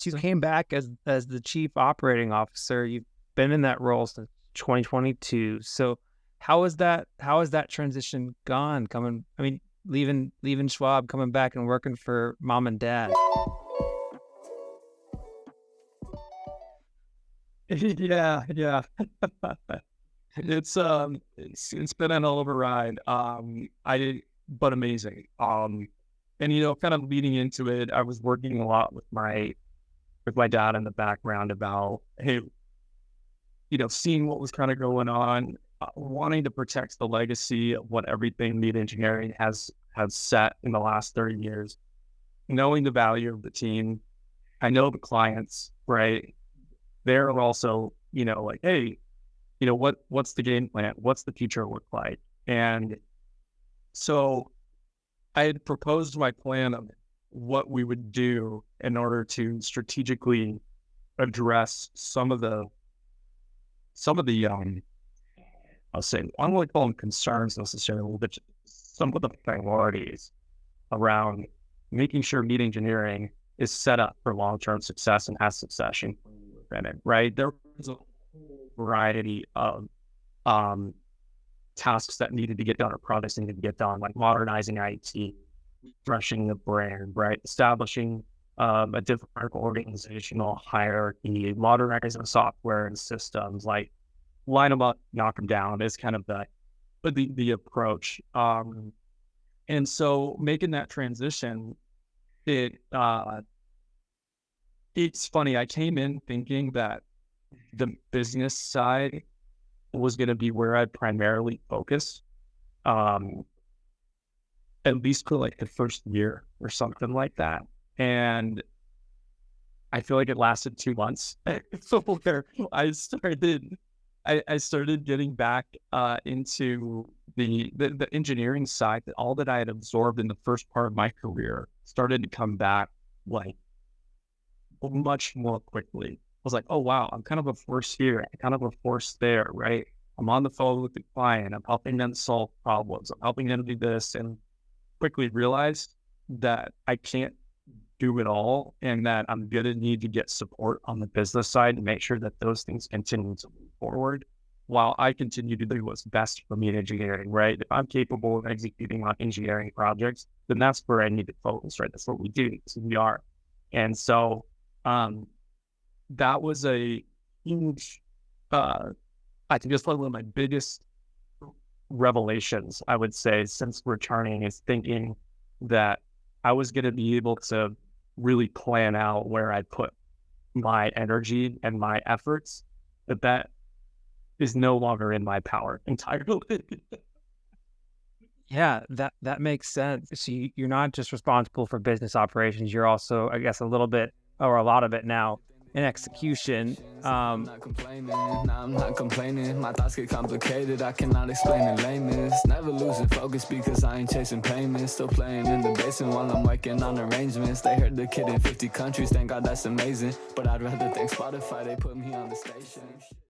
you came back as the chief operating officer. You've been in that role since 2022. So how has that transition gone? Leaving Schwab, coming back and working for mom and dad. Yeah, yeah. It's been an override. But amazing. And kind of leading into it, I was working a lot with my dad in the background about, hey, seeing what was kind of going on, wanting to protect the legacy of what everything Meade Engineering has set in the last 30 years, knowing the value of the team. I know the clients, right? They're also, like, hey, what's the game plan? What's the future look like? And so I had proposed my plan of what we would do in order to strategically address some of the I'll say, I don't want to call them concerns necessarily, but some of the priorities around making sure Meade Engineering is set up for long-term success and has succession within it, right? There was a whole variety of tasks that needed to get done or projects needed to get done, like modernizing IT, refreshing the brand, right? Establishing a different organizational hierarchy, modernizing software and systems, like line them up, knock them down is kind of the approach. And so making that transition, it's funny. I came in thinking that the business side was going to be where I'd primarily focus, um, at least for like the first year or something like that. And I feel like it lasted 2 months. So where I started getting back into the engineering side, that all that I had absorbed in the first part of my career started to come back like much more quickly. I was like, oh wow, I'm kind of a force here, I'm kind of a force there, right? I'm on the phone with the client, I'm helping them solve problems, I'm helping them do this, and quickly realized that I can't do it all, and that I'm going to need to get support on the business side to make sure that those things continue to move forward while I continue to do what's best for me in engineering, right? If I'm capable of executing on engineering projects, then that's where I need to focus, right? That's what we do. That's who we are. And so that was a huge, I think it's one of my biggest revelations, I would say, since returning, is thinking that I was going to be able to really plan out where I put my energy and my efforts, that is no longer in my power entirely. Yeah, that makes sense. So you're not just responsible for business operations, you're also, I guess, a little bit or a lot of it now in execution. I'm not complaining, nah, I'm not complaining. My thoughts get complicated, I cannot explain in layman's. Never losing focus because I ain't chasing payments. Still playing in the basement while I'm working on arrangements. They heard the kid in 50 countries, thank God that's amazing. But I'd rather thank Spotify, they put me on the station.